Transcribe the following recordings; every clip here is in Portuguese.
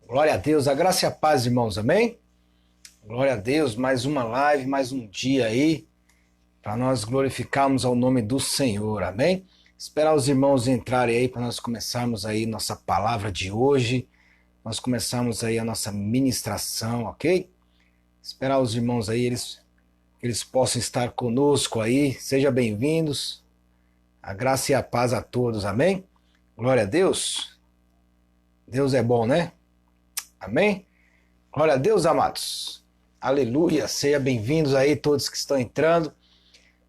Glória a Deus, a graça e a paz, irmãos, amém? Glória a Deus, mais uma live, mais um dia aí, para nós glorificarmos ao nome do Senhor, amém? Esperar os irmãos entrarem aí para nós começarmos aí nossa palavra de hoje, nós começarmos aí a nossa ministração, ok? Esperar os irmãos aí, eles possam estar conosco aí, sejam bem-vindos, a graça e a paz a todos, amém? Glória a Deus, Deus é bom, né? Amém? Glória a Deus, amados. Aleluia. Sejam bem-vindos aí todos que estão entrando.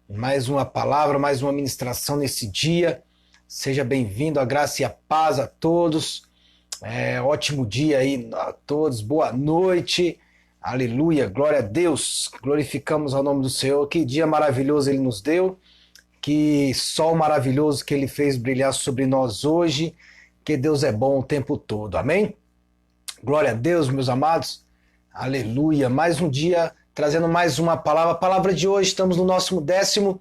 Mais uma palavra, mais uma ministração nesse dia. Seja bem-vindo, a graça e a paz a todos. Ótimo dia aí a todos. Boa noite. Aleluia. Glória a Deus. Glorificamos ao nome do Senhor. Que dia maravilhoso Ele nos deu. Que sol maravilhoso que Ele fez brilhar sobre nós hoje. Que Deus é bom o tempo todo. Amém? Glória a Deus, meus amados. Aleluia. Mais um dia, trazendo mais uma palavra. A palavra de hoje, estamos no nosso 10º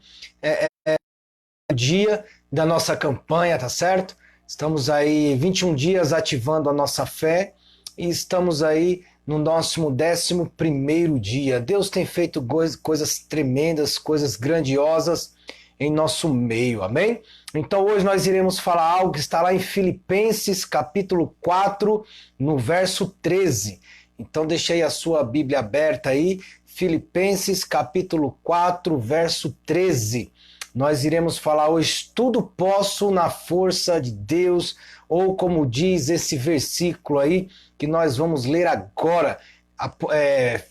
dia da nossa campanha, tá certo? Estamos aí 21 dias ativando a nossa fé e estamos aí no nosso 11º dia. Deus tem feito coisas tremendas, coisas grandiosas em nosso meio, amém? Então hoje nós iremos falar algo que está lá em Filipenses capítulo 4, no verso 13. Então deixei a sua Bíblia aberta aí, Filipenses capítulo 4, verso 13. Nós iremos falar hoje, tudo posso na força de Deus, ou como diz esse versículo aí, que nós vamos ler agora.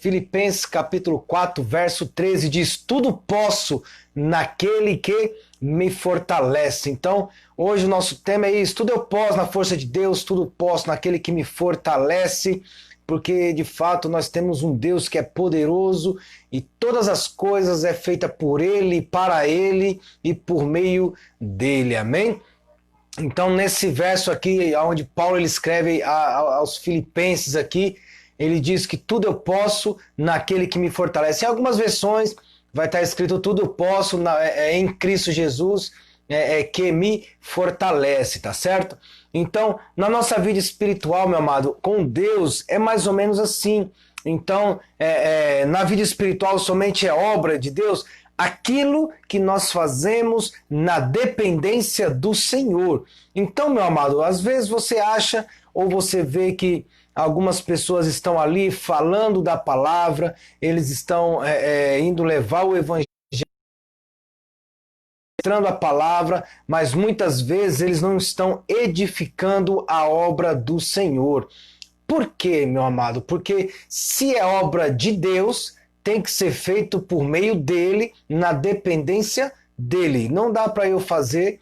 Filipenses capítulo 4, verso 13 diz, tudo posso naquele que me fortalece. Então, hoje o nosso tema é isso, tudo eu posso na força de Deus, tudo posso naquele que me fortalece, porque de fato nós temos um Deus que é poderoso e todas as coisas é feita por Ele, para Ele e por meio dEle, amém? Então, nesse verso aqui, onde Paulo ele escreve aos filipenses aqui, ele diz que tudo eu posso naquele que me fortalece. Em algumas versões vai estar escrito tudo eu posso em Cristo Jesus, que me fortalece, tá certo? Então, na nossa vida espiritual, meu amado, com Deus é mais ou menos assim. Então, na vida espiritual somente é obra de Deus aquilo que nós fazemos na dependência do Senhor. Então, meu amado, às vezes você acha ou você vê que algumas pessoas estão ali falando da palavra, eles estão indo levar o evangelho, mostrando a palavra, mas muitas vezes eles não estão edificando a obra do Senhor. Por quê, meu amado? Porque se é obra de Deus, tem que ser feito por meio dele, na dependência dele. Não dá para eu fazer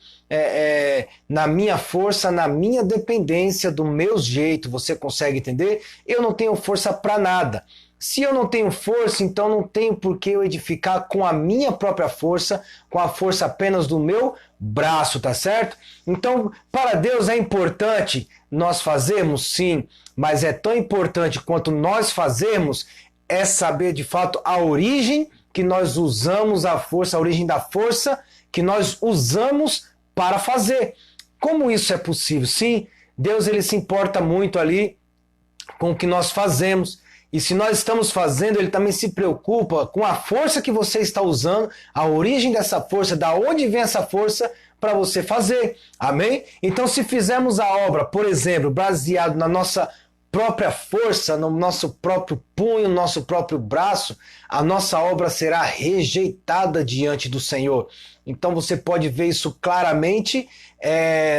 na minha força, na minha dependência, do meu jeito. Você consegue entender? Eu não tenho força para nada. Se eu não tenho força, então não tenho por que eu edificar com a minha própria força, com a força apenas do meu braço, tá certo? Então, para Deus é importante nós fazermos, sim, mas é tão importante quanto nós fazermos é saber de fato a origem que nós usamos a força, a origem da força que nós usamos para fazer. Como isso é possível? Sim, Deus ele se importa muito ali com o que nós fazemos. E se nós estamos fazendo, ele também se preocupa com a força que você está usando, a origem dessa força, da onde vem essa força para você fazer. Amém? Então, se fizermos a obra, por exemplo, baseado na nossa própria força, no nosso próprio punho, no nosso próprio braço, a nossa obra será rejeitada diante do Senhor. Então você pode ver isso claramente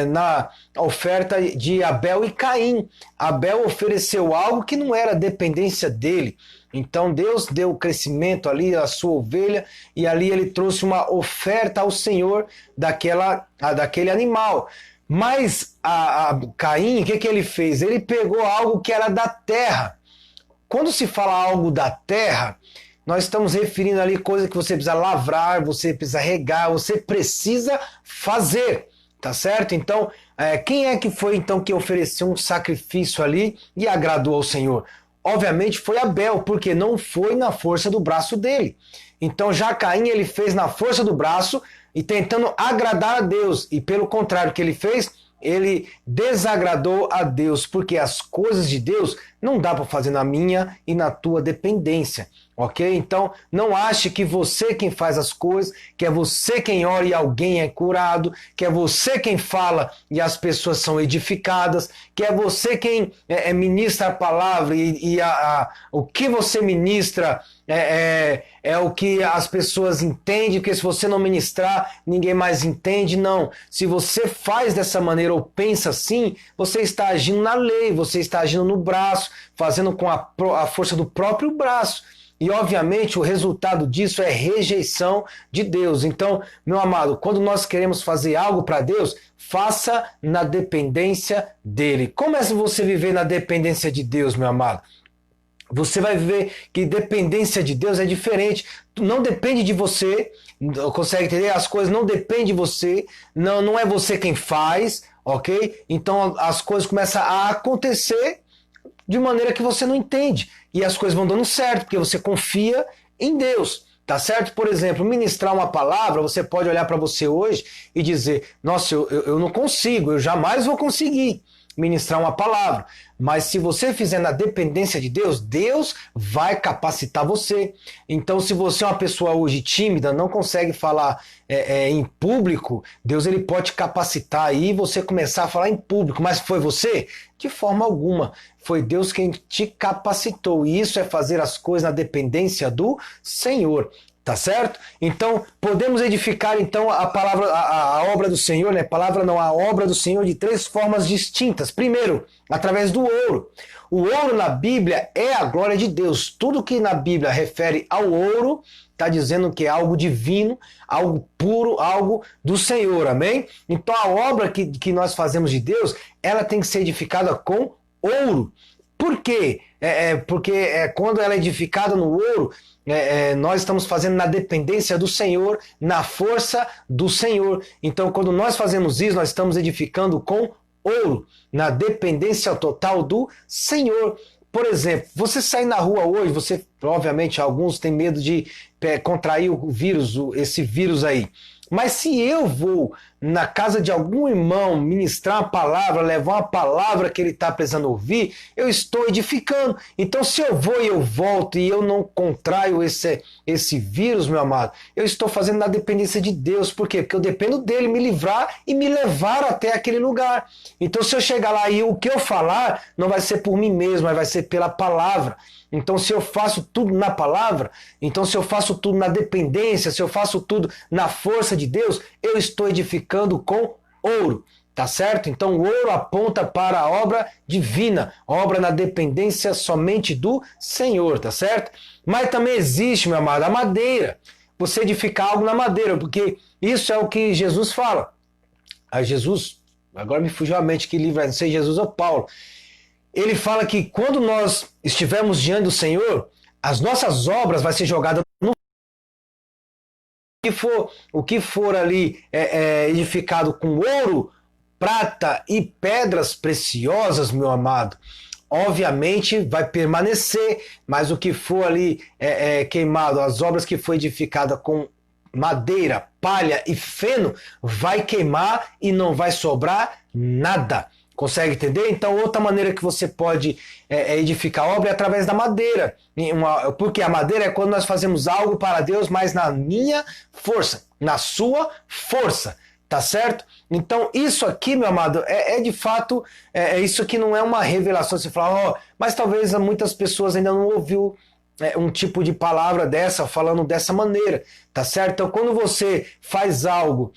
na oferta de Abel e Caim. Abel ofereceu algo que não era dependência dele. Então Deus deu o crescimento ali à sua ovelha e ali ele trouxe uma oferta ao Senhor daquele animal. Mas a Caim, o que ele fez? Ele pegou algo que era da terra. Quando se fala algo da terra, nós estamos referindo ali coisa que você precisa lavrar, você precisa regar, você precisa fazer, tá certo? Então, quem é que foi então que ofereceu um sacrifício ali e agradou ao Senhor? Obviamente foi Abel, porque não foi na força do braço dele. Então já Caim ele fez na força do braço e tentando agradar a Deus. E pelo contrário, o que ele fez? ele desagradou a Deus, porque as coisas de Deus não dá para fazer na minha e na tua dependência, ok? Então, não ache que você quem faz as coisas, que é você quem ora e alguém é curado, que é você quem fala e as pessoas são edificadas, que é você quem ministra a palavra e o que você ministra é o que as pessoas entendem, porque se você não ministrar, ninguém mais entende. Não. Se você faz dessa maneira ou pensa assim, você está agindo na lei, você está agindo no braço, fazendo com a força do próprio braço. E, obviamente, o resultado disso é rejeição de Deus. Então, meu amado, quando nós queremos fazer algo para Deus, faça na dependência dele. Como é você viver na dependência de Deus, meu amado? Você vai ver que dependência de Deus é diferente. Não depende de você, consegue entender? As coisas não dependem de você, não é você quem faz, ok? Então as coisas começam a acontecer de maneira que você não entende. E as coisas vão dando certo, porque você confia em Deus. Tá certo? Por exemplo, ministrar uma palavra, você pode olhar para você hoje e dizer: nossa, eu não consigo, eu jamais vou conseguir ministrar uma palavra. Mas se você fizer na dependência de Deus, Deus vai capacitar você. Então, se você é uma pessoa hoje tímida, não consegue falar em público, Deus ele pode capacitar aí e você começar a falar em público. Mas foi você? De forma alguma. Foi Deus quem te capacitou. E isso é fazer as coisas na dependência do Senhor. Tá certo? Então, podemos edificar então a palavra, a obra do Senhor, né? Palavra não, a obra do Senhor de três formas distintas. Primeiro, através do ouro. O ouro na Bíblia é a glória de Deus. Tudo que na Bíblia refere ao ouro, está dizendo que é algo divino, algo puro, algo do Senhor, amém? Então a obra que nós fazemos de Deus, ela tem que ser edificada com ouro. Por quê? Porque quando ela é edificada no ouro, nós estamos fazendo na dependência do Senhor, na força do Senhor. Então, quando nós fazemos isso, nós estamos edificando com ouro, na dependência total do Senhor. Por exemplo, você sair na rua hoje, você, obviamente, alguns têm medo de contrair o vírus, esse vírus aí. Mas se eu vou na casa de algum irmão ministrar uma palavra, levar uma palavra que ele está precisando ouvir, eu estou edificando. Então, se eu vou e eu volto e eu não contraio esse vírus, meu amado, eu estou fazendo na dependência de Deus. Por quê? Porque eu dependo dele me livrar e me levar até aquele lugar. Então, se eu chegar lá e o que eu falar não vai ser por mim mesmo, mas vai ser pela palavra. Então, se eu faço tudo na palavra, então se eu faço tudo na dependência, se eu faço tudo na força de Deus, eu estou edificando com ouro, tá certo? Então, o ouro aponta para a obra divina, obra na dependência somente do Senhor, tá certo? Mas também existe, meu amado, a madeira. Você edificar algo na madeira, porque isso é o que Jesus fala. A Jesus, agora me fugiu a mente que livro é, não sei Jesus ou Paulo. Ele fala que quando nós estivermos diante do Senhor, as nossas obras vai ser jogada no o que for ali edificado com ouro, prata e pedras preciosas, meu amado, obviamente vai permanecer, mas o que for ali queimado, as obras que foi edificada com madeira, palha e feno, vai queimar e não vai sobrar nada. Consegue entender? Então, outra maneira que você pode edificar a obra é através da madeira. Porque a madeira é quando nós fazemos algo para Deus, mas na minha força, na sua força. Tá certo? Então, isso aqui, meu amado, de fato, isso aqui não é uma revelação. Você fala, mas talvez muitas pessoas ainda não ouviu um tipo de palavra dessa, falando dessa maneira. Tá certo? Então, quando você faz algo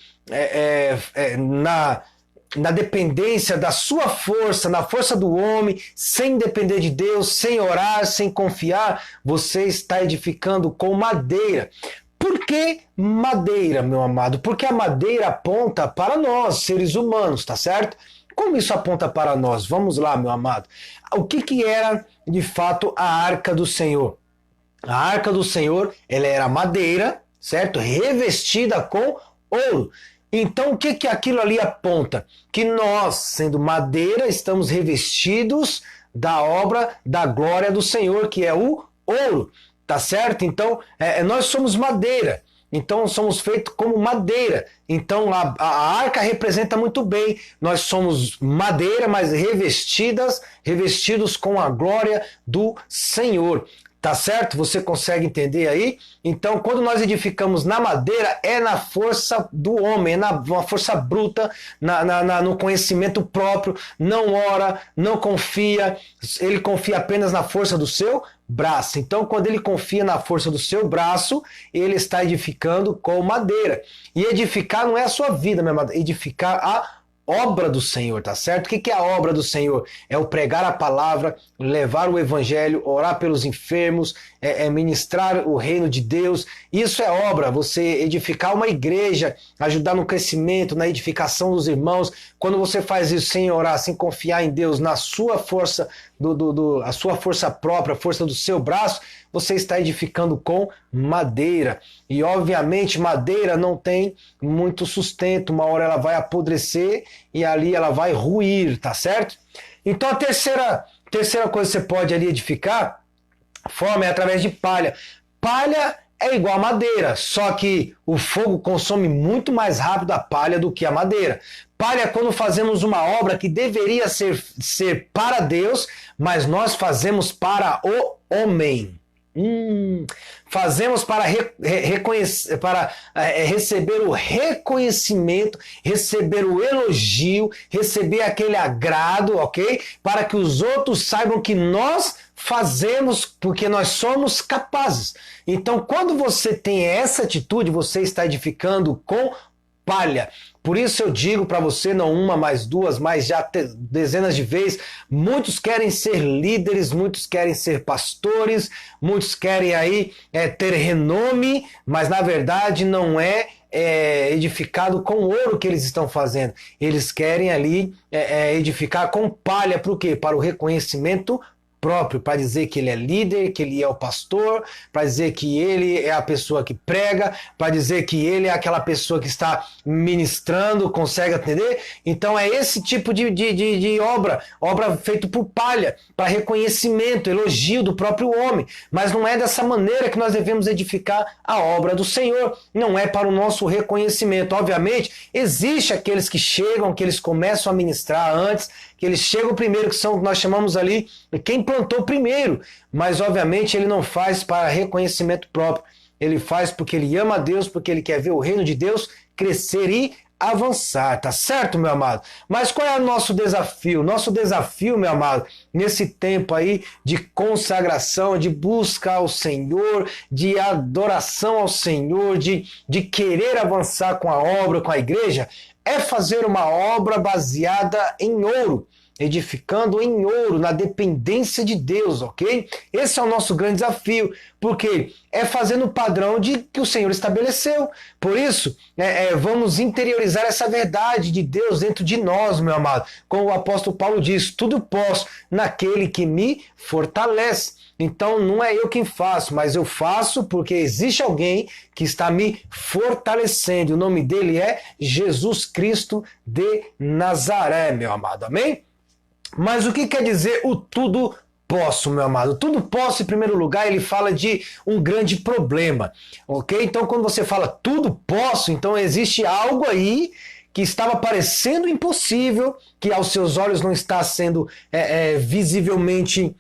na dependência da sua força, na força do homem, sem depender de Deus, sem orar, sem confiar, você está edificando com madeira. Por que madeira, meu amado? Porque a madeira aponta para nós, seres humanos, tá certo? Como isso aponta para nós? Vamos lá, meu amado. O que era, de fato, a Arca do Senhor? A Arca do Senhor, ela era madeira, certo? Revestida com ouro. Então, o que aquilo ali aponta? Que nós, sendo madeira, estamos revestidos da obra da glória do Senhor, que é o ouro, tá certo? Então, nós somos madeira. Então somos feitos como madeira. Então a arca representa muito bem. Nós somos madeira, mas revestidos com a glória do Senhor. Tá certo? Você consegue entender aí? Então, quando nós edificamos na madeira, é na força do homem, é na força bruta, no conhecimento próprio, não ora, não confia, ele confia apenas na força do seu braço. Então, quando ele confia na força do seu braço, ele está edificando com madeira. E edificar não é a sua vida, meu amado, edificar a obra do Senhor, tá certo? O que é a obra do Senhor? É o pregar a palavra, levar o evangelho, orar pelos enfermos, ministrar o reino de Deus. Isso é obra, você edificar uma igreja, ajudar no crescimento, na edificação dos irmãos. Quando você faz isso sem orar, sem confiar em Deus, na sua força, a sua força própria, a força do seu braço, você está edificando com madeira. E, obviamente, madeira não tem muito sustento. Uma hora ela vai apodrecer e ali ela vai ruir, tá certo? Então, a terceira coisa que você pode ali edificar, forma é através de palha. Palha é igual a madeira, só que o fogo consome muito mais rápido a palha do que a madeira. Palha é quando fazemos uma obra que deveria ser para Deus, mas nós fazemos para o homem. Fazemos para receber o reconhecimento, receber o elogio, receber aquele agrado, ok? Para que os outros saibam que nós fazemos porque nós somos capazes. Então, quando você tem essa atitude, você está edificando com palha. Por isso eu digo para você, não uma, mais duas, mas já dezenas de vezes, muitos querem ser líderes, muitos querem ser pastores, muitos querem aí ter renome, mas na verdade não é edificado com ouro que eles estão fazendo. Eles querem ali edificar com palha, para o quê? Para o reconhecimento próprio, para dizer que ele é líder, que ele é o pastor, para dizer que ele é a pessoa que prega, para dizer que ele é aquela pessoa que está ministrando, consegue atender. Então é esse tipo de obra feita por palha, para reconhecimento, elogio do próprio homem. Mas não é dessa maneira que nós devemos edificar a obra do Senhor, não é para o nosso reconhecimento. Obviamente, existe aqueles que chegam, que eles começam a ministrar antes, que eles chegam primeiro, que são o que nós chamamos ali quem plantou primeiro, mas obviamente ele não faz para reconhecimento próprio, ele faz porque ele ama a Deus, porque ele quer ver o reino de Deus crescer e avançar, tá certo, meu amado? Mas qual é o nosso desafio? Nosso desafio, meu amado, nesse tempo aí de consagração, de busca ao Senhor, de adoração ao Senhor, de querer avançar com a obra, com a igreja, é fazer uma obra baseada em ouro, edificando em ouro, na dependência de Deus, ok? Esse é o nosso grande desafio, porque é fazer no padrão que o Senhor estabeleceu. Por isso, vamos interiorizar essa verdade de Deus dentro de nós, meu amado. Como o apóstolo Paulo diz, tudo posso naquele que me fortalece. Então não é eu quem faço, mas eu faço porque existe alguém que está me fortalecendo. O nome dele é Jesus Cristo de Nazaré, meu amado. Amém? Mas o que quer dizer o tudo posso, meu amado? Tudo posso, em primeiro lugar, ele fala de um grande problema, ok? Então, quando você fala tudo posso, então existe algo aí que estava parecendo impossível, que aos seus olhos não está sendo visivelmente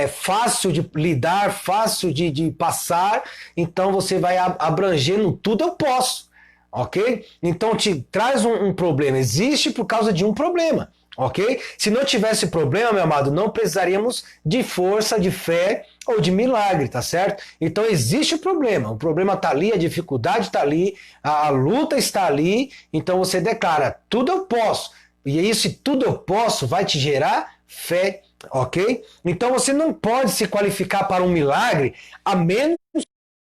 fácil de lidar, fácil de passar, então você vai abranger no tudo eu posso, ok? Então te traz um problema, existe por causa de um problema. Ok? Se não tivesse problema, meu amado, não precisaríamos de força, de fé ou de milagre, tá certo? Então existe o problema está ali, a dificuldade está ali, a luta está ali, então você declara, tudo eu posso. E esse tudo eu posso vai te gerar fé, ok? Então você não pode se qualificar para um milagre a menos que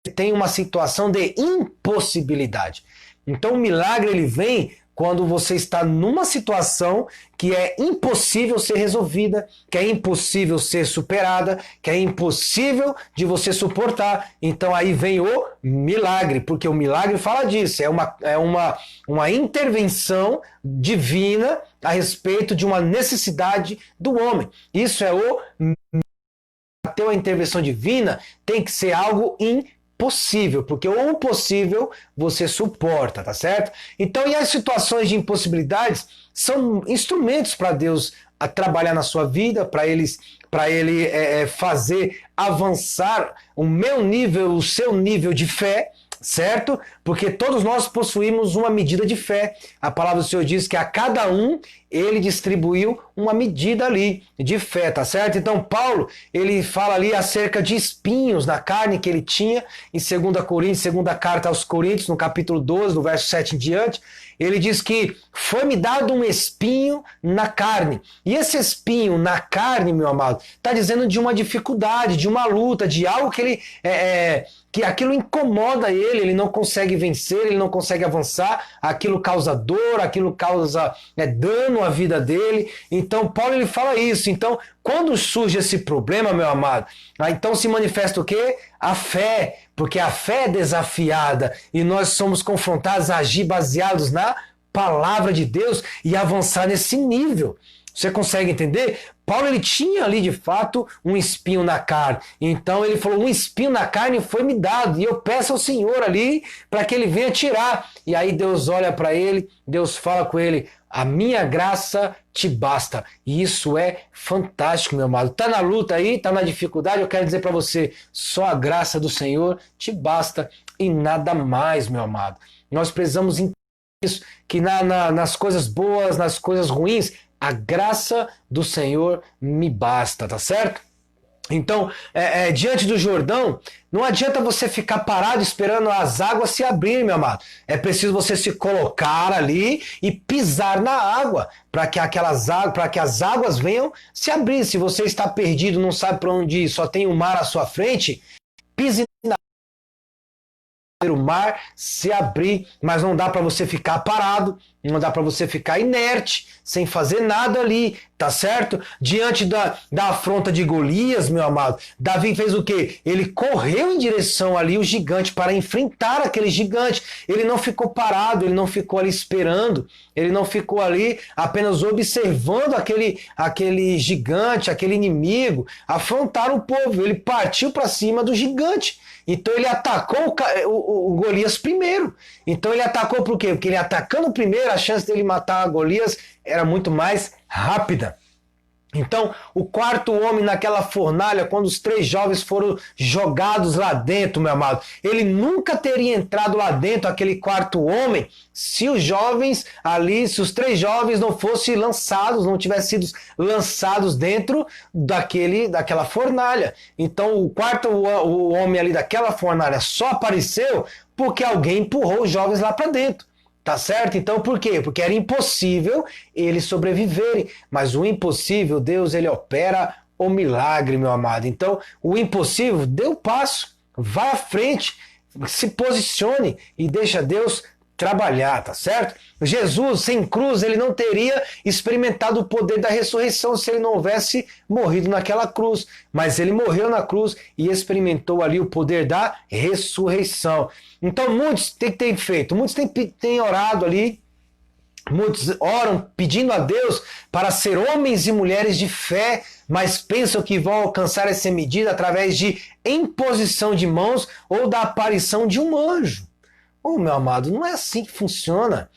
você tenha uma situação de impossibilidade. Então o milagre ele vem quando você está numa situação que é impossível ser resolvida, que é impossível ser superada, que é impossível de você suportar. Então aí vem o milagre, porque o milagre fala disso, é uma intervenção divina a respeito de uma necessidade do homem. Isso é ter uma intervenção divina tem que ser algo impossível. possível, porque o impossível você suporta, tá certo? Então, e as situações de impossibilidades são instrumentos para Deus a trabalhar na sua vida, para ele fazer avançar o meu nível, o seu nível de fé, certo? Porque todos nós possuímos uma medida de fé. A palavra do Senhor diz que a cada um ele distribuiu uma medida ali de fé, tá certo? Então Paulo, ele fala ali acerca de espinhos na carne que ele tinha em 2 Coríntios, segunda carta aos Coríntios, no capítulo 12, no verso 7 em diante. Ele diz que foi-me dado um espinho na carne. E esse espinho na carne, meu amado, está dizendo de uma dificuldade, de uma luta, de algo que ele que aquilo incomoda ele não consegue vencer, ele não consegue avançar, aquilo causa dor, aquilo causa dano à vida dele. Então Paulo ele fala isso. Então, quando surge esse problema, meu amado, então se manifesta o quê? A fé, porque a fé é desafiada e nós somos confrontados a agir baseados na palavra de Deus e avançar nesse nível. Você consegue entender? Paulo ele tinha ali de fato um espinho na carne. Então ele falou: um espinho na carne foi me dado. E eu peço ao Senhor ali para que ele venha tirar. E aí Deus olha para ele, Deus fala com ele: a minha graça te basta. E isso é fantástico, meu amado. Tá na luta aí, tá na dificuldade, eu quero dizer para você: só a graça do Senhor te basta e nada mais, meu amado. Nós precisamos entender isso, que nas coisas boas, nas coisas ruins, a graça do Senhor me basta, tá certo? Então, diante do Jordão, não adianta você ficar parado esperando as águas se abrirem, meu amado. É preciso você se colocar ali e pisar na água, para que as águas venham se abrir. Se você está perdido, não sabe para onde ir, só tem o mar à sua frente, pise na o mar se abrir, mas não dá para você ficar parado, não dá para você ficar inerte, sem fazer nada ali, tá certo? Diante da afronta de Golias, meu amado, Davi fez o quê? Ele correu em direção ali o gigante para enfrentar aquele gigante. Ele não ficou parado, ele não ficou ali esperando, ele não ficou ali apenas observando aquele gigante, aquele inimigo afrontar o povo. Ele partiu para cima do gigante. Então ele atacou o Golias primeiro. Então ele atacou por quê? Porque ele atacando primeiro, a chance dele matar Golias era muito mais rápida. Então, o quarto homem naquela fornalha, quando os 3 jovens foram jogados lá dentro, meu amado, ele nunca teria entrado lá dentro, aquele quarto homem, se os 3 jovens não fossem lançados, não tivessem sido lançados dentro daquela fornalha. Então, o homem ali daquela fornalha só apareceu porque alguém empurrou os jovens lá para dentro. Tá certo? Então por quê? Porque era impossível eles sobreviverem. Mas o impossível, Deus, ele opera o milagre, meu amado. Então o impossível, dê o passo, vá à frente, se posicione e deixa Deus trabalhar, tá certo? Jesus, sem cruz, ele não teria experimentado o poder da ressurreição se ele não houvesse morrido naquela cruz. Mas ele morreu na cruz e experimentou ali o poder da ressurreição. Então muitos têm feito, muitos têm orado ali, muitos oram pedindo a Deus para ser homens e mulheres de fé, mas pensam que vão alcançar essa medida através de imposição de mãos ou da aparição de um anjo. Oh, meu amado, não é assim que funciona.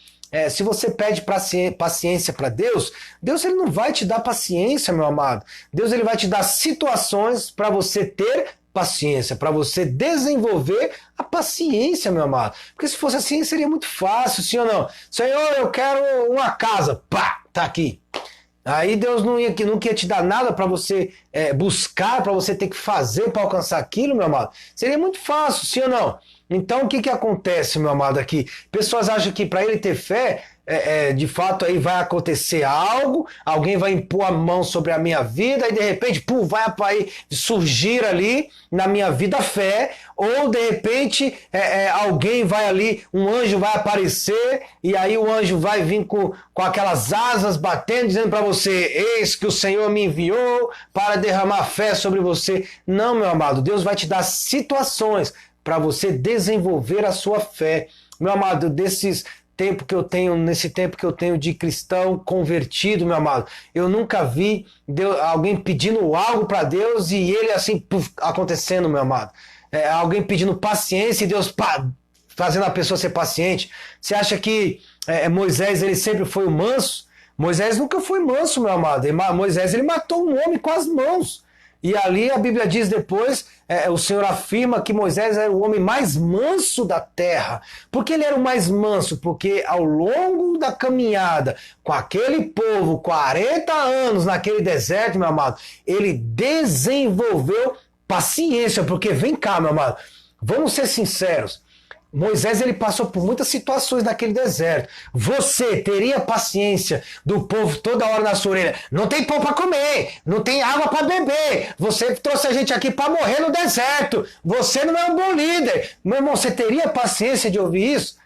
Se você pede paciência para Deus, Deus ele não vai te dar paciência, meu amado. Deus ele vai te dar situações para você ter paciência, para você desenvolver a paciência, meu amado. Porque se fosse assim, seria muito fácil, sim ou não? Senhor, eu quero uma casa. Pá, tá aqui. Aí Deus não ia te dar nada para você buscar, para você ter que fazer para alcançar aquilo, meu amado. Seria muito fácil, sim ou não? Então o que acontece, meu amado, aqui? Pessoas acham que para ele ter fé, de fato aí vai acontecer algo, alguém vai impor a mão sobre a minha vida e de repente vai surgir ali na minha vida fé, ou de repente alguém vai ali, um anjo vai aparecer e aí o anjo vai vir com aquelas asas batendo, dizendo para você: eis que o Senhor me enviou para derramar fé sobre você. Não, meu amado, Deus vai te dar situações para você desenvolver a sua fé. Meu amado, nesse tempo que eu tenho de cristão convertido, meu amado, eu nunca vi alguém pedindo algo para Deus e ele assim, acontecendo, meu amado. alguém pedindo paciência e Deus fazendo a pessoa ser paciente? Você acha que Moisés ele sempre foi o manso? Moisés nunca foi manso, meu amado. Moisés ele matou um homem com as mãos. E ali a Bíblia diz depois, o Senhor afirma que Moisés era o homem mais manso da terra. Por que ele era o mais manso? Porque ao longo da caminhada com aquele povo, 40 anos naquele deserto, meu amado, ele desenvolveu paciência. Porque vem cá, meu amado, vamos ser sinceros. Moisés ele passou por muitas situações naquele deserto. Você teria paciência do povo toda hora na sua orelha? Não tem pão para comer, não tem água para beber. Você trouxe a gente aqui para morrer no deserto. Você não é um bom líder. Meu irmão, você teria paciência de ouvir isso?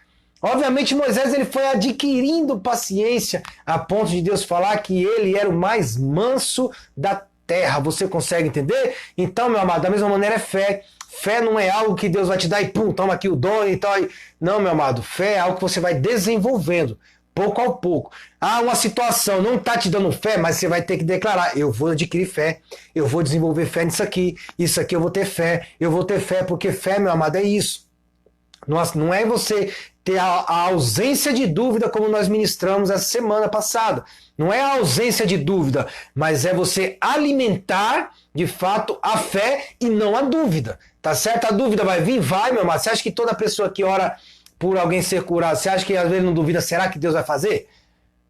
Obviamente Moisés ele foi adquirindo paciência a ponto de Deus falar que ele era o mais manso da terra. Você consegue entender? Então, meu amado, da mesma maneira é fé. Fé não é algo que Deus vai te dar e pum, toma aqui o dom e tal. Não, meu amado, fé é algo que você vai desenvolvendo, pouco a pouco. Uma situação não está te dando fé, mas você vai ter que declarar, eu vou adquirir fé, eu vou desenvolver fé nisso aqui, isso aqui eu vou ter fé, porque fé, meu amado, é isso. Não é você ter a ausência de dúvida como nós ministramos essa semana passada. Não é a ausência de dúvida, mas é você alimentar, de fato, a fé e não a dúvida. Tá certo? A dúvida vai vir? Vai, meu amado. Você acha que toda pessoa que ora por alguém ser curado, você acha que às vezes não duvida, será que Deus vai fazer?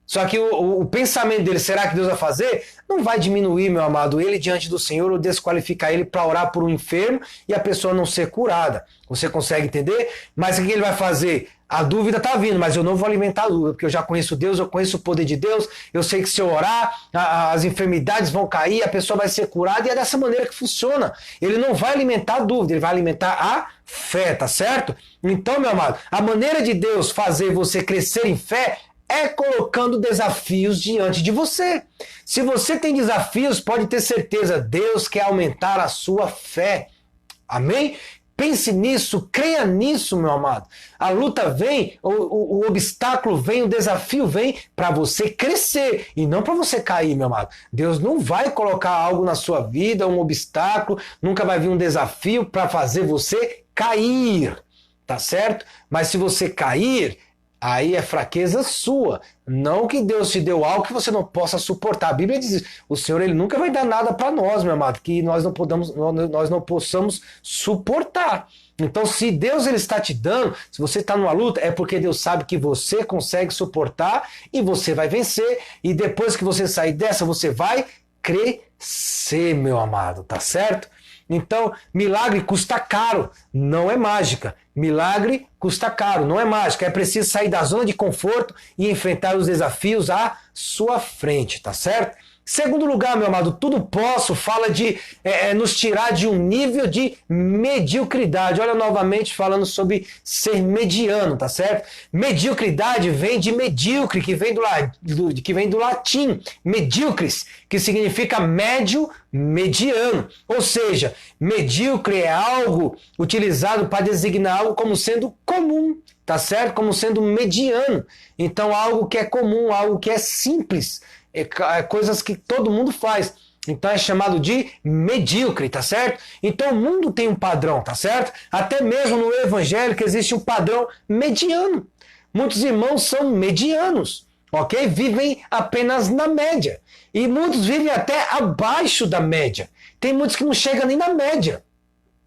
Só que o pensamento dele, será que Deus vai fazer? Não vai diminuir, meu amado, ele diante do Senhor ou desqualificar ele para orar por um enfermo e a pessoa não ser curada. Você consegue entender? Mas o que ele vai fazer? A dúvida está vindo, mas eu não vou alimentar a dúvida, porque eu já conheço Deus, eu conheço o poder de Deus, eu sei que se eu orar, as enfermidades vão cair, a pessoa vai ser curada, e é dessa maneira que funciona. Ele não vai alimentar a dúvida, ele vai alimentar a fé, tá certo? Então, meu amado, a maneira de Deus fazer você crescer em fé é colocando desafios diante de você. Se você tem desafios, pode ter certeza, Deus quer aumentar a sua fé. Amém? Pense nisso, creia nisso, meu amado. A luta vem, o obstáculo vem, o desafio vem para você crescer e não para você cair, meu amado. Deus não vai colocar algo na sua vida, um obstáculo, nunca vai vir um desafio para fazer você cair, tá certo? Mas se você cair, aí é fraqueza sua, não que Deus te deu algo que você não possa suportar. A Bíblia diz, o Senhor ele nunca vai dar nada para nós, meu amado, que nós não possamos suportar. Então, se Deus ele está te dando, se você está numa luta, é porque Deus sabe que você consegue suportar e você vai vencer. E depois que você sair dessa, você vai crescer, meu amado, tá certo? Então, milagre custa caro, não é mágica. Milagre custa caro, não é mágica. É preciso sair da zona de conforto e enfrentar os desafios à sua frente, tá certo? Segundo lugar, meu amado, tudo posso fala de nos tirar de um nível de mediocridade. Olha novamente falando sobre ser mediano, tá certo? Mediocridade vem de medíocre, que vem do latim, medíocres, que significa médio, mediano. Ou seja, medíocre é algo utilizado para designar algo como sendo comum, tá certo? Como sendo mediano. Então, algo que é comum, algo que é simples. Coisas que todo mundo faz. Então é chamado de medíocre, tá certo? Então o mundo tem um padrão, tá certo? Até mesmo no evangélico existe um padrão mediano. Muitos irmãos são medianos, ok? Vivem apenas na média. E muitos vivem até abaixo da média. Tem muitos que não chegam nem na média.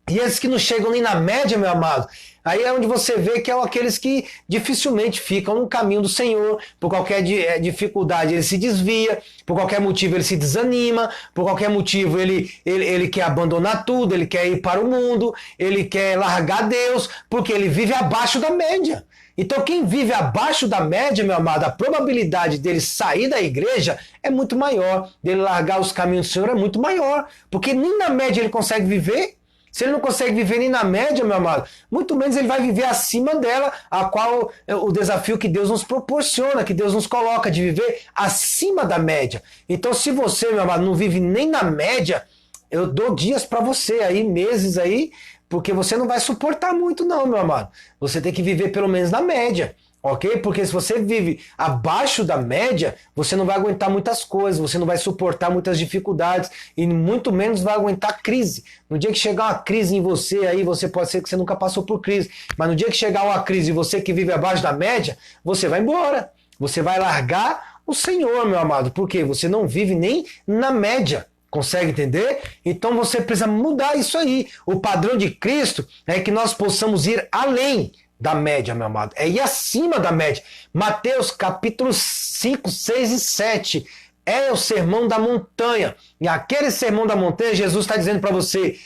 E esses que não chegam nem na média, meu amado, aí é onde você vê que são aqueles que dificilmente ficam no caminho do Senhor. Por qualquer dificuldade ele se desvia, por qualquer motivo ele se desanima, por qualquer motivo ele quer abandonar tudo, ele quer ir para o mundo, ele quer largar Deus, porque ele vive abaixo da média. Então quem vive abaixo da média, meu amado, a probabilidade dele sair da igreja é muito maior, dele largar os caminhos do Senhor é muito maior, porque nem na média ele consegue viver. Se ele não consegue viver nem na média, meu amado, muito menos ele vai viver acima dela, a qual o desafio que Deus nos proporciona, que Deus nos coloca, de viver acima da média. Então, se você, meu amado, não vive nem na média, eu dou dias para você aí, meses aí, porque você não vai suportar muito não, meu amado. Você tem que viver pelo menos na média. ok? Porque se você vive abaixo da média, você não vai aguentar muitas coisas, você não vai suportar muitas dificuldades e muito menos vai aguentar crise. No dia que chegar uma crise em você, aí você pode ser que você nunca passou por crise, mas no dia que chegar uma crise e você que vive abaixo da média, você vai embora. Você vai largar o Senhor, meu amado, porque você não vive nem na média. Consegue entender? Então você precisa mudar isso aí. O padrão de Cristo é que nós possamos ir além da média, meu amado. É ir acima da média. Mateus capítulos 5, 6 e 7 é o sermão da montanha. E aquele sermão da montanha, Jesus está dizendo para você,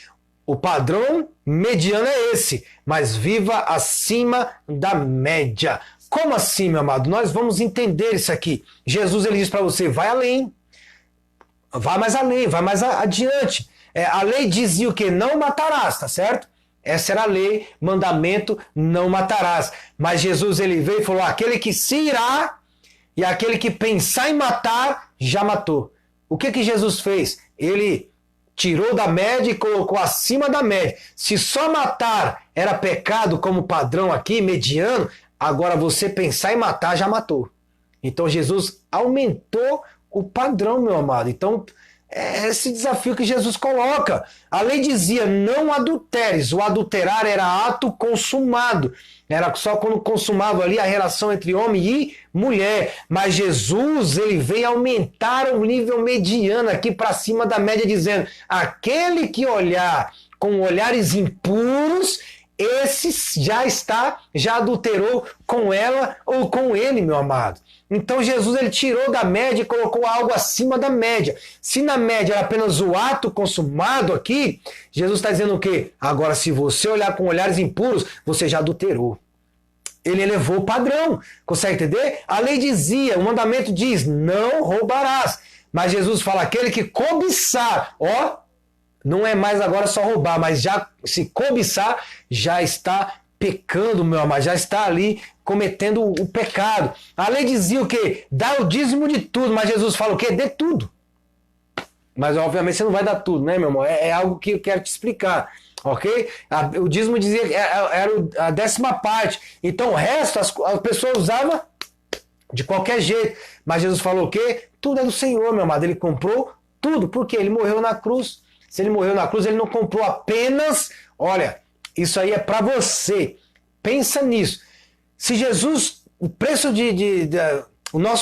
o padrão mediano é esse, mas viva acima da média. Como assim, meu amado? Nós vamos entender isso aqui. Jesus ele diz para você, vai além. Vai mais além, vai mais adiante. A lei dizia o quê? Não matarás, tá certo? Essa era a lei, mandamento, não matarás. Mas Jesus ele veio e falou, aquele que se irá e aquele que pensar em matar, já matou. O que Jesus fez? Ele tirou da média e colocou acima da média. Se só matar era pecado como padrão aqui, mediano, agora você pensar em matar, já matou. Então Jesus aumentou o padrão, meu amado. Então, é esse desafio que Jesus coloca. A lei dizia, não adulteres. O adulterar era ato consumado. Era só quando consumava ali a relação entre homem e mulher. Mas Jesus, ele veio aumentar o nível mediano aqui para cima da média, dizendo, aquele que olhar com olhares impuros, esse já adulterou com ela ou com ele, meu amado. Então Jesus ele tirou da média e colocou algo acima da média. Se na média era apenas o ato consumado aqui, Jesus está dizendo o quê? Agora, se você olhar com olhares impuros, você já adulterou. Ele elevou o padrão. Consegue entender? A lei dizia, o mandamento diz, não roubarás. Mas Jesus fala, aquele que cobiçar, ó, não é mais agora só roubar, mas já se cobiçar, já está pecando, meu amado, já está ali cometendo o pecado. A lei dizia o quê? Dá o dízimo de tudo, mas Jesus fala o quê? Dê tudo. Mas obviamente você não vai dar tudo, né, meu irmão? É algo que eu quero te explicar, ok? O dízimo dizia que era a 10ª parte, então o resto as pessoas usavam de qualquer jeito. Mas Jesus falou o quê? Tudo é do Senhor, meu amado. Ele comprou tudo, porque ele morreu na cruz. Se ele morreu na cruz, ele não comprou apenas, olha, isso aí é para você. Pensa nisso. Se Jesus, o preço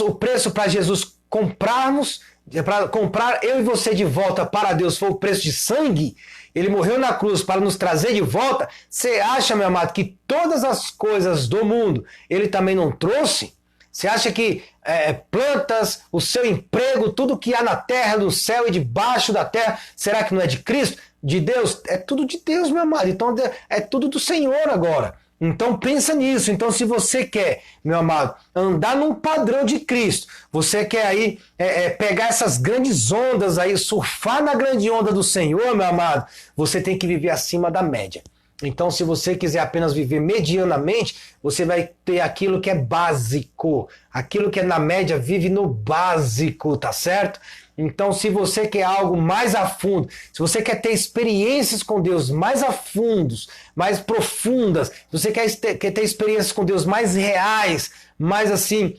o preço para Jesus comprarmos, para comprar eu e você de volta para Deus foi o preço de sangue, ele morreu na cruz para nos trazer de volta. Você acha, meu amado, que todas as coisas do mundo ele também não trouxe? Você acha que plantas, o seu emprego, tudo que há na terra, no céu e debaixo da terra, será que não é de Cristo? De Deus? É tudo de Deus, meu amado. Então é tudo do Senhor agora. Então pensa nisso. Então se você quer, meu amado, andar num padrão de Cristo, você quer aí pegar essas grandes ondas aí, surfar na grande onda do Senhor, meu amado, você tem que viver acima da média. Então, se você quiser apenas viver medianamente, você vai ter aquilo que é básico. Aquilo que é na média vive no básico, tá certo? Então, se você quer algo mais a fundo, se você quer ter experiências com Deus mais a fundos, mais profundas, se você quer ter experiências com Deus mais reais, mais assim,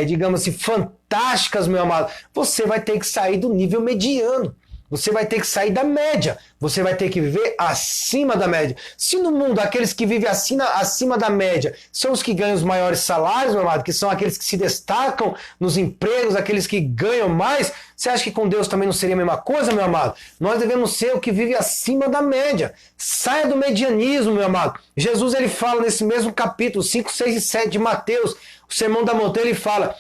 digamos assim, fantásticas, meu amado, você vai ter que sair do nível mediano. Você vai ter que sair da média. Você vai ter que viver acima da média. Se no mundo aqueles que vivem acima da média são os que ganham os maiores salários, meu amado, que são aqueles que se destacam nos empregos, aqueles que ganham mais, você acha que com Deus também não seria a mesma coisa, meu amado? Nós devemos ser o que vive acima da média. Saia do medianismo, meu amado. Jesus ele fala nesse mesmo capítulo 5, 6 e 7 de Mateus, o Sermão da Montanha, ele fala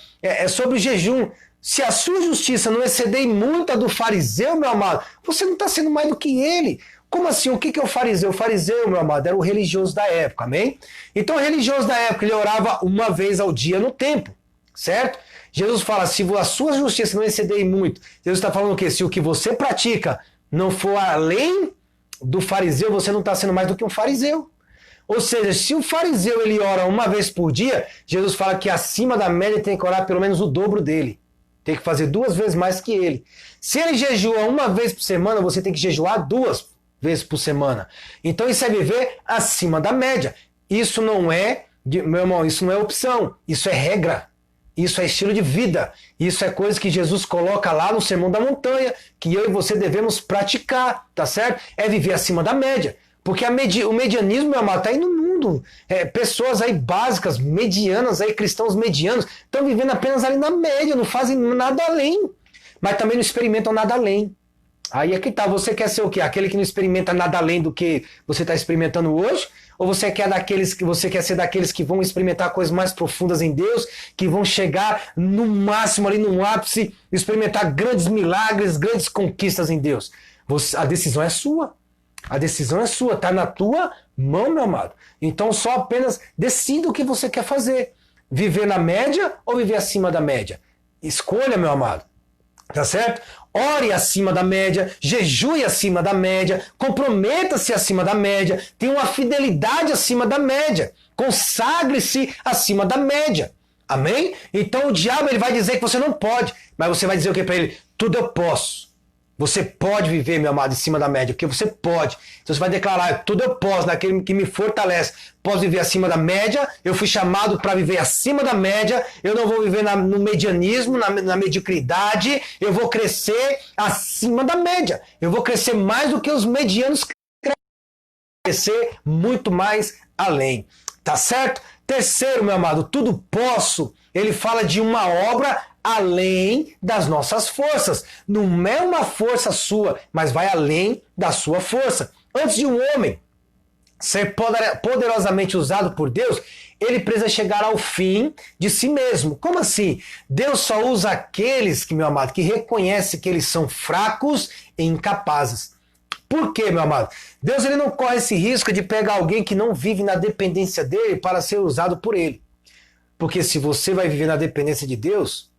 sobre o jejum. Se a sua justiça não exceder muito a do fariseu, meu amado, você não está sendo mais do que ele. Como assim? O que é o fariseu? O fariseu, meu amado, era o religioso da época, amém? Então o religioso da época, ele orava uma vez ao dia no templo, certo? Jesus fala, se a sua justiça não exceder muito, Jesus está falando o quê? Se o que você pratica não for além do fariseu, você não está sendo mais do que um fariseu. Ou seja, se o fariseu ele ora uma vez por dia, Jesus fala que acima da média tem que orar pelo menos o dobro dele. Tem que fazer 2 vezes mais que ele. Se ele jejua uma vez por semana, você tem que jejuar 2 vezes por semana. Então isso é viver acima da média. Isso não é Meu irmão, isso não é opção, isso é regra. Isso é estilo de vida. Isso é coisa que Jesus coloca lá no Sermão da Montanha, que eu e você devemos praticar, tá certo? É viver acima da média. Porque o medianismo, meu amado, está aí no mundo. Pessoas aí básicas, medianas, aí cristãos medianos, estão vivendo apenas ali na média, não fazem nada além. Mas também não experimentam nada além. Aí é que tá, você quer ser o quê? Aquele que não experimenta nada além do que você está experimentando hoje? Ou você quer ser daqueles que vão experimentar coisas mais profundas em Deus, que vão chegar no máximo ali no ápice, experimentar grandes milagres, grandes conquistas em Deus? A decisão é sua. A decisão é sua, está na tua mão, meu amado. Então só apenas decida o que você quer fazer. Viver na média ou viver acima da média? Escolha, meu amado. Tá certo? Ore acima da média, jejue acima da média, comprometa-se acima da média, tenha uma fidelidade acima da média, consagre-se acima da média. Amém? Então o diabo ele vai dizer que você não pode, mas você vai dizer o que para ele? Tudo eu posso. Você pode viver, meu amado, em cima da média, porque você pode. Então você vai declarar, tudo eu posso, naquele que me fortalece. Posso viver acima da média, eu fui chamado para viver acima da média, eu não vou viver no medianismo, na mediocridade, eu vou crescer acima da média. Eu vou crescer mais do que os medianos crescer muito mais além. Tá certo? Terceiro, meu amado, tudo posso. Ele fala de uma obra além das nossas forças. Não é uma força sua, mas vai além da sua força. Antes de um homem ser poderosamente usado por Deus, ele precisa chegar ao fim de si mesmo. Como assim? Deus só usa aqueles, meu amado, que reconhecem que eles são fracos e incapazes. Por quê, meu amado? Deus ele não corre esse risco de pegar alguém que não vive na dependência dele para ser usado por ele. Porque se você vai viver na dependência de Deus,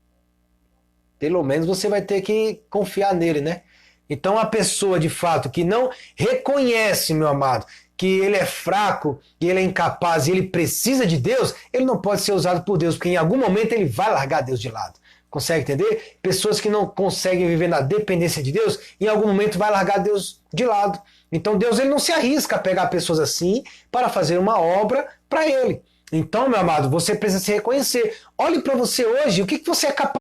pelo menos você vai ter que confiar nele, né? Então a pessoa de fato que não reconhece, meu amado, que ele é fraco, que ele é incapaz e ele precisa de Deus, ele não pode ser usado por Deus, porque em algum momento ele vai largar Deus de lado. Consegue entender? Pessoas que não conseguem viver na dependência de Deus, em algum momento vai largar Deus de lado. Então Deus ele não se arrisca a pegar pessoas assim para fazer uma obra para ele. Então, meu amado, você precisa se reconhecer. Olhe para você hoje, o que você é capaz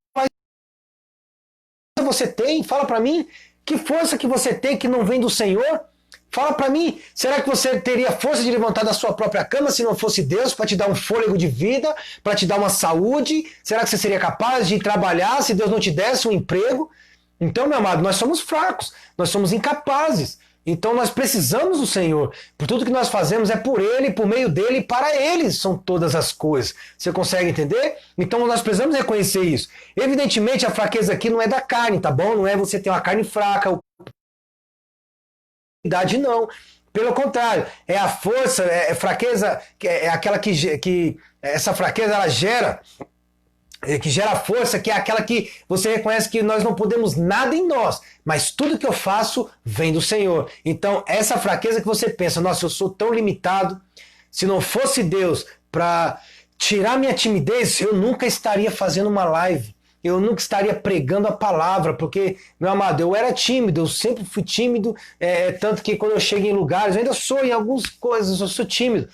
de você tem? Fala para mim, que força que você tem que não vem do Senhor? Fala para mim, será que você teria força de levantar da sua própria cama se não fosse Deus para te dar um fôlego de vida, para te dar uma saúde? Será que você seria capaz de trabalhar se Deus não te desse um emprego? Então, meu amado, nós somos fracos, nós somos incapazes. Então nós precisamos do Senhor. Por tudo que nós fazemos é por Ele, por meio dEle e para Ele são todas as coisas. Você consegue entender? Então nós precisamos reconhecer isso. Evidentemente a fraqueza aqui não é da carne, tá bom? Não é você ter uma carne fraca, não. Pelo contrário, é a força, é fraqueza, é aquela que essa fraqueza ela gera, que gera força, que é aquela que você reconhece que nós não podemos nada em nós, mas tudo que eu faço vem do Senhor. Então, essa fraqueza que você pensa, nossa, eu sou tão limitado, se não fosse Deus para tirar minha timidez, eu nunca estaria fazendo uma live, eu nunca estaria pregando a palavra, porque, meu amado, eu era tímido, eu sempre fui tímido, tanto que quando eu chego em lugares, eu ainda sou em algumas coisas, eu sou tímido.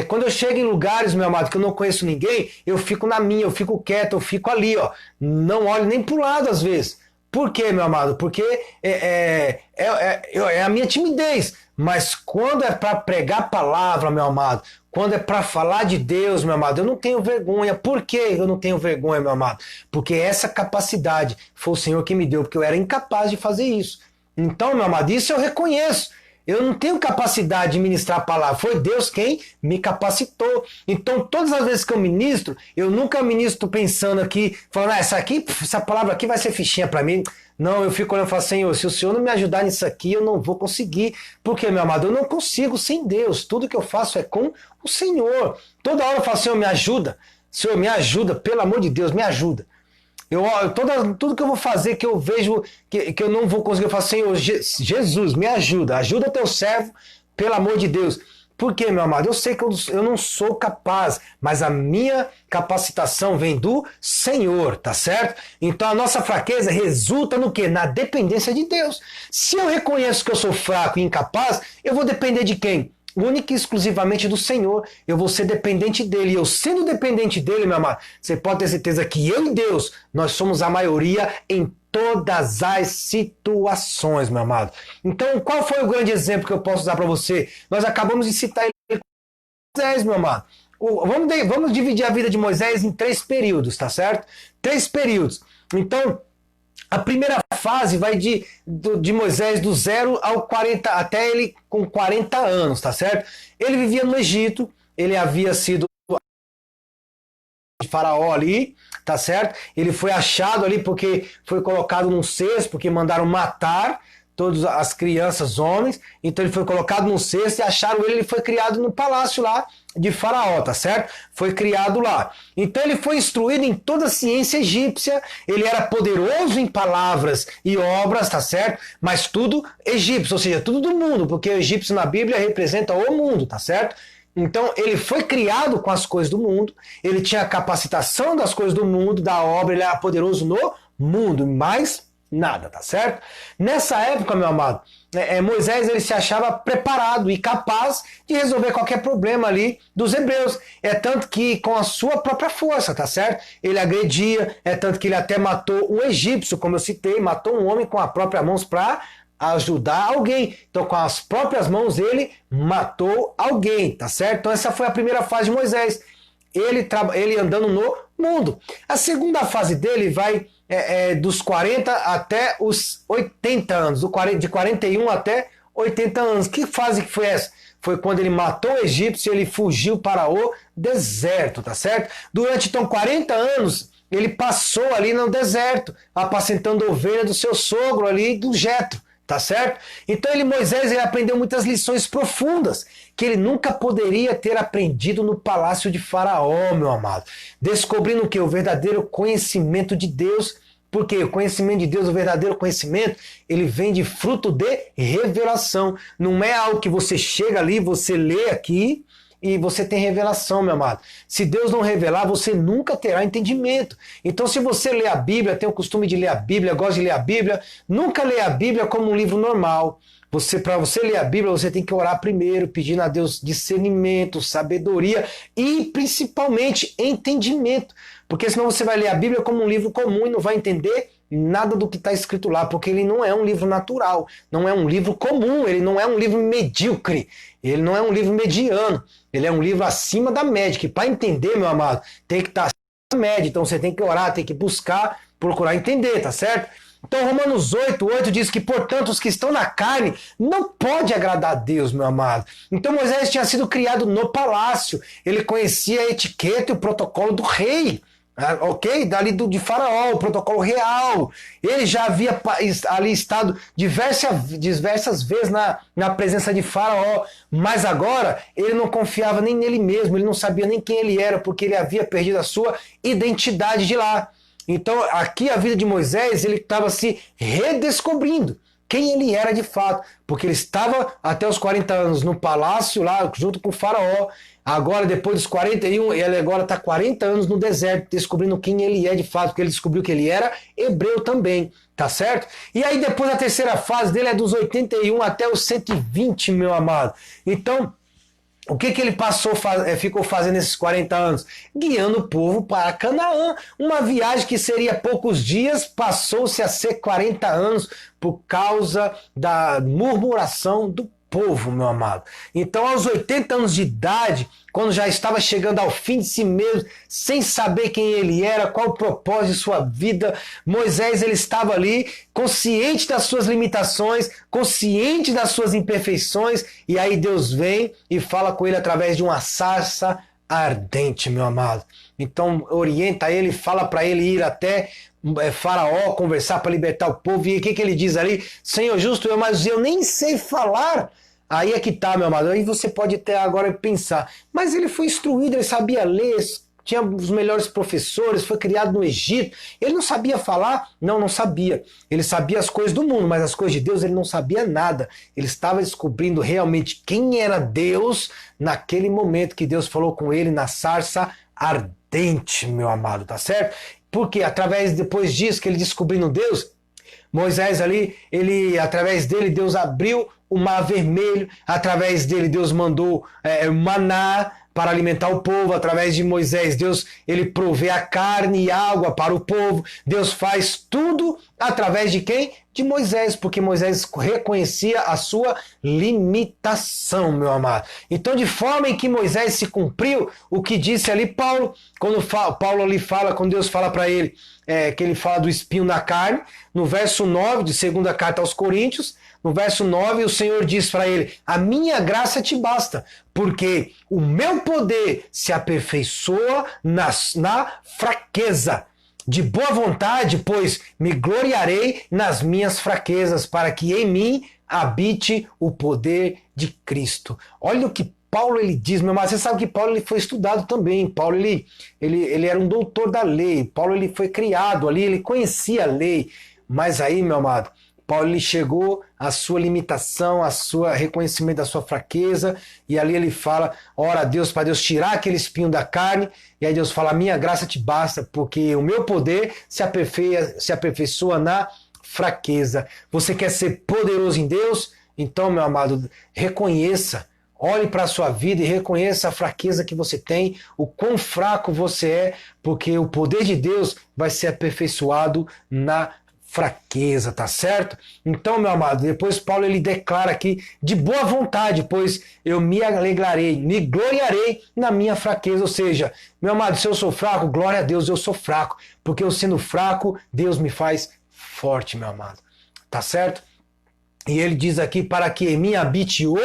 Quando eu chego em lugares, meu amado, que eu não conheço ninguém, eu fico na minha, eu fico quieto, eu fico ali, ó. Não olho nem pro lado às vezes. Por quê, meu amado? Porque é a minha timidez. Mas quando é para pregar a palavra, meu amado, quando é para falar de Deus, meu amado, eu não tenho vergonha. Por que eu não tenho vergonha, meu amado? Porque essa capacidade foi o Senhor que me deu, porque eu era incapaz de fazer isso. Então, meu amado, isso eu reconheço. Eu não tenho capacidade de ministrar a palavra. Foi Deus quem me capacitou. Então, todas as vezes que eu ministro, eu nunca ministro pensando aqui, falando, essa palavra aqui vai ser fichinha para mim. Não, eu fico olhando e falo, Senhor, se o Senhor não me ajudar nisso aqui, eu não vou conseguir. Porque, meu amado, eu não consigo sem Deus. Tudo que eu faço é com o Senhor. Toda hora eu falo, Senhor, me ajuda. Senhor, me ajuda, pelo amor de Deus, me ajuda. Tudo que eu vou fazer, que eu vejo que eu não vou conseguir, eu falo, Senhor, Jesus, me ajuda, ajuda teu servo, pelo amor de Deus. Por quê, meu amado? Eu sei que eu não sou capaz, mas a minha capacitação vem do Senhor, tá certo? Então a nossa fraqueza resulta no quê? Na dependência de Deus. Se eu reconheço que eu sou fraco e incapaz, eu vou depender de quem? única e exclusivamente do Senhor. Eu vou ser dependente dele. E eu sendo dependente dele, meu amado, você pode ter certeza que eu e Deus, nós somos a maioria em todas as situações, meu amado. Então, qual foi o grande exemplo que eu posso dar para você? Nós acabamos de citar ele, Moisés, meu amado. Vamos dividir a vida de Moisés em 3 períodos, tá certo? 3 períodos. Então, a primeira fase vai de Moisés do 0 ao 40, até ele com 40 anos, tá certo? Ele vivia no Egito, ele havia sido de Faraó ali, tá certo? Ele foi achado ali porque foi colocado num cesto, porque mandaram matar todas as crianças, homens, então ele foi colocado num cesto e acharam ele foi criado no palácio lá de Faraó, tá certo? Foi criado lá. Então ele foi instruído em toda a ciência egípcia, ele era poderoso em palavras e obras, tá certo? Mas tudo egípcio, ou seja, tudo do mundo, porque o egípcio na Bíblia representa o mundo, tá certo? Então ele foi criado com as coisas do mundo, ele tinha a capacitação das coisas do mundo, da obra, ele era poderoso no mundo, mas nada, tá certo? Nessa época, meu amado, Moisés ele se achava preparado e capaz de resolver qualquer problema ali dos hebreus. É tanto que com a sua própria força, tá certo? Ele agredia, é tanto que ele até matou um egípcio, como eu citei, matou um homem com as próprias mãos para ajudar alguém. Então, com as próprias mãos, ele matou alguém, tá certo? Então, essa foi a primeira fase de Moisés. Ele andando no mundo. A segunda fase dele vai dos 40 até os 80 anos, de 41 até 80 anos. Que fase que foi essa? Foi quando ele matou o egípcio e ele fugiu para o deserto, tá certo? Durante então 40 anos, ele passou ali no deserto, apacentando a ovelha do seu sogro ali, do Jetro. Tá certo? Então Moisés ele aprendeu muitas lições profundas que ele nunca poderia ter aprendido no palácio de Faraó, meu amado. Descobrindo o que? O verdadeiro conhecimento de Deus. Porque o conhecimento de Deus, o verdadeiro conhecimento, ele vem de fruto de revelação. Não é algo que você chega ali, você lê aqui e você tem revelação, meu amado. Se Deus não revelar, você nunca terá entendimento. Então, se você lê a Bíblia, tem o costume de ler a Bíblia, gosta de ler a Bíblia, nunca lê a Bíblia como um livro normal. Para você ler a Bíblia, você tem que orar primeiro, pedindo a Deus discernimento, sabedoria e, principalmente, entendimento. Porque senão você vai ler a Bíblia como um livro comum e não vai entender nada do que está escrito lá, porque ele não é um livro natural, não é um livro comum, ele não é um livro medíocre, ele não é um livro mediano, ele é um livro acima da média, que para entender, meu amado, tem que estar acima da média, então você tem que orar, tem que buscar, procurar entender, tá certo? Então Romanos 8 diz que, portanto, os que estão na carne não pode agradar a Deus, meu amado. Então Moisés tinha sido criado no palácio, ele conhecia a etiqueta e o protocolo do rei, ok? Dali de Faraó, o protocolo real. Ele já havia ali estado diversas vezes na presença de Faraó, mas agora ele não confiava nem nele mesmo, ele não sabia nem quem ele era, porque ele havia perdido a sua identidade de lá. Então, aqui a vida de Moisés, ele estava se redescobrindo quem ele era de fato, porque ele estava até os 40 anos no palácio lá, junto com o Faraó. Agora, depois dos 41, ele agora está 40 anos no deserto, descobrindo quem ele é de fato, porque ele descobriu que ele era hebreu também, tá certo? E aí, depois a terceira fase dele é dos 81 até os 120, meu amado. Então, o que ele ficou fazendo esses 40 anos? Guiando o povo para Canaã. Uma viagem que seria poucos dias, passou-se a ser 40 anos por causa da murmuração do povo, meu amado. Então, aos 80 anos de idade, quando já estava chegando ao fim de si mesmo, sem saber quem ele era, qual o propósito de sua vida, Moisés ele estava ali, consciente das suas limitações, consciente das suas imperfeições, e aí Deus vem e fala com ele através de uma sarça ardente, meu amado. Então, orienta ele, fala para ele ir até Faraó, conversar para libertar o povo, e o que ele diz ali? Senhor justo, mas eu nem sei falar. Aí é que tá, meu amado. Aí você pode até agora pensar, mas ele foi instruído, ele sabia ler, tinha os melhores professores, foi criado no Egito. Ele não sabia falar? Não, não sabia. Ele sabia as coisas do mundo, mas as coisas de Deus ele não sabia nada. Ele estava descobrindo realmente quem era Deus naquele momento que Deus falou com ele na sarça ardente, meu amado, tá certo? Porque depois disso que ele descobrindo Deus, Moisés ali, através dele, Deus abriu o mar vermelho, através dele Deus mandou maná para alimentar o povo, através de Moisés Deus ele provê a carne e água para o povo. Deus faz tudo através de quem? De Moisés, porque Moisés reconhecia a sua limitação, meu amado. Então, de forma em que Moisés se cumpriu o que disse ali Paulo, quando Paulo ali fala, quando Deus fala para ele, que ele fala do espinho na carne, no verso 9 de 2ª carta aos Coríntios, no verso 9, o Senhor diz para ele: a minha graça te basta, porque o meu poder se aperfeiçoa na fraqueza. De boa vontade, pois me gloriarei nas minhas fraquezas, para que em mim habite o poder de Cristo. Olha o que Paulo ele diz, meu irmão. Você sabe que Paulo ele foi estudado também. Paulo ele era um doutor da lei. Paulo ele foi criado ali, ele conhecia a lei. Mas aí, meu amado, Paulo ele chegou à sua limitação, ao seu reconhecimento da sua fraqueza, e ali ele fala, ora a Deus, para Deus tirar aquele espinho da carne, e aí Deus fala, a minha graça te basta, porque o meu poder se aperfeiçoa na fraqueza. Você quer ser poderoso em Deus? Então, meu amado, reconheça, olhe para a sua vida e reconheça a fraqueza que você tem, o quão fraco você é, porque o poder de Deus vai ser aperfeiçoado na fraqueza, tá certo? Então, meu amado, depois Paulo ele declara aqui, de boa vontade, pois eu me alegrarei, me gloriarei na minha fraqueza, ou seja, meu amado, se eu sou fraco, glória a Deus, eu sou fraco, porque eu sendo fraco, Deus me faz forte, meu amado, tá certo? E ele diz aqui, para que em mim habite o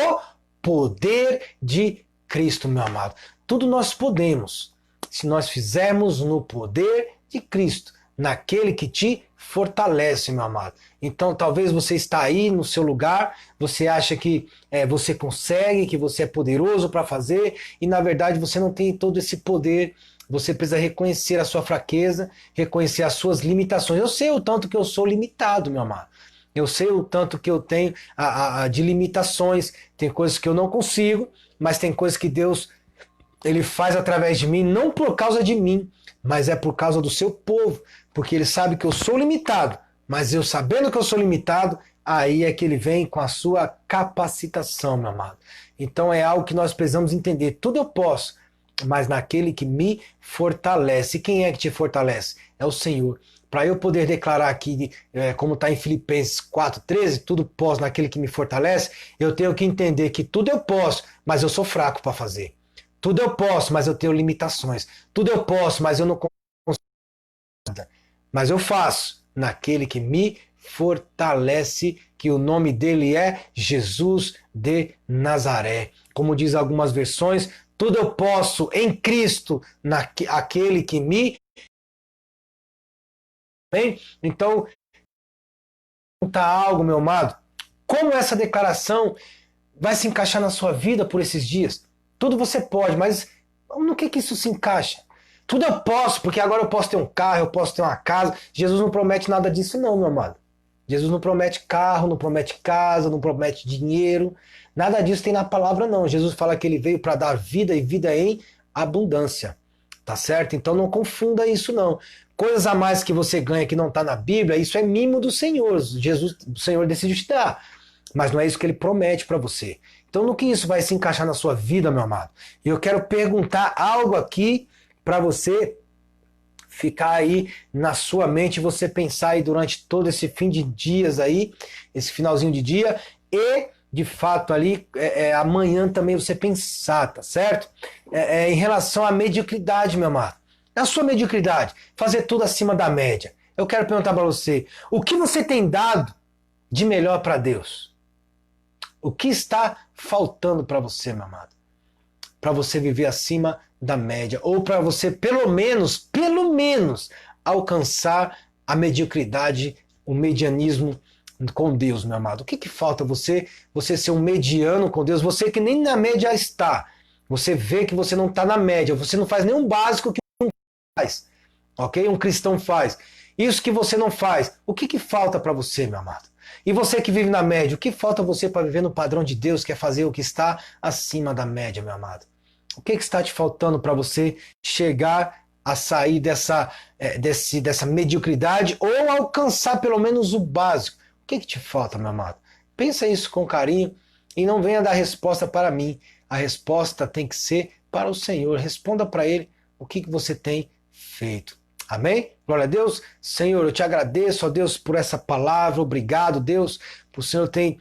poder de Cristo, meu amado. Tudo nós podemos, se nós fizermos no poder de Cristo, naquele que te fortalece, meu amado. Então, talvez você está aí no seu lugar, você acha que você consegue, que você é poderoso para fazer, e na verdade você não tem todo esse poder. Você precisa reconhecer a sua fraqueza, reconhecer as suas limitações. Eu sei o tanto que eu sou limitado, meu amado. Eu sei o tanto que eu tenho de limitações. Tem coisas que eu não consigo, mas tem coisas que Deus ele faz através de mim, não por causa de mim, mas é por causa do seu povo, porque ele sabe que eu sou limitado, mas eu sabendo que eu sou limitado, aí é que ele vem com a sua capacitação, meu amado. Então é algo que nós precisamos entender. Tudo eu posso, mas naquele que me fortalece. E quem é que te fortalece? É o Senhor. Para eu poder declarar aqui, como está em Filipenses 4,13, tudo posso naquele que me fortalece, eu tenho que entender que tudo eu posso, mas eu sou fraco para fazer. Tudo eu posso, mas eu tenho limitações. Tudo eu posso, mas eu não consigo nada. Mas eu faço naquele que me fortalece, que o nome dele é Jesus de Nazaré. Como diz algumas versões, tudo eu posso em Cristo, aquele que me... Bem, então, perguntar algo, meu amado. Como essa declaração vai se encaixar na sua vida por esses dias? Tudo você pode, mas no que isso se encaixa? Tudo eu posso, porque agora eu posso ter um carro, eu posso ter uma casa. Jesus não promete nada disso não, meu amado. Jesus não promete carro, não promete casa, não promete dinheiro. Nada disso tem na palavra não. Jesus fala que ele veio para dar vida e vida em abundância. Tá certo? Então não confunda isso não. Coisas a mais que você ganha que não está na Bíblia, isso é mimo do Senhor. Jesus, o Senhor decidiu te dar. Mas não é isso que ele promete para você. Então, no que isso vai se encaixar na sua vida, meu amado? E eu quero perguntar algo aqui para você ficar aí na sua mente, você pensar aí durante todo esse fim de dias aí, esse finalzinho de dia, e de fato ali, amanhã também você pensar, tá certo? Em relação à mediocridade, meu amado. Na sua mediocridade, fazer tudo acima da média. Eu quero perguntar para você, o que você tem dado de melhor para Deus? O que está faltando para você, meu amado? Para você viver acima da média. Ou para você, pelo menos, alcançar a mediocridade, o medianismo com Deus, meu amado. O que falta você ser um mediano com Deus? Você que nem na média está. Você vê que você não está na média. Você não faz nenhum básico que um faz. Ok? Um cristão faz. Isso que você não faz. O que falta para você, meu amado? E você que vive na média, o que falta você para viver no padrão de Deus, que é fazer o que está acima da média, meu amado? O que está te faltando para você chegar a sair dessa mediocridade ou alcançar pelo menos o básico? O que te falta, meu amado? Pensa isso com carinho e não venha dar resposta para mim. A resposta tem que ser para o Senhor. Responda para Ele o que você tem feito. Amém? Glória a Deus. Senhor, eu te agradeço, ó Deus, por essa palavra. Obrigado, Deus, por o Senhor ter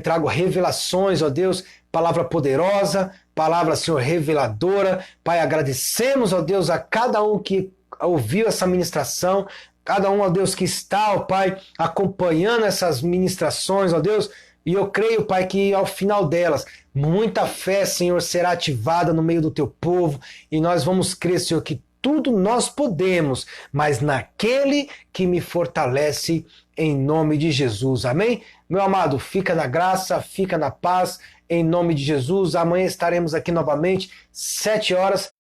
trago revelações, ó Deus, palavra poderosa, palavra, Senhor, reveladora. Pai, agradecemos, ó Deus, a cada um que ouviu essa ministração, cada um, ó Deus, que está, ó Pai, acompanhando essas ministrações, ó Deus, e eu creio, Pai, que ao final delas, muita fé, Senhor, será ativada no meio do teu povo, e nós vamos crer, Senhor, que tudo nós podemos, mas naquele que me fortalece, em nome de Jesus. Amém? Meu amado, fica na graça, fica na paz, em nome de Jesus. Amanhã estaremos aqui novamente, 7 horas.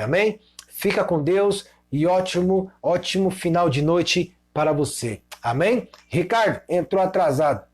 Amém? Fica com Deus e ótimo final de noite para você. Amém? Ricardo, entrou atrasado.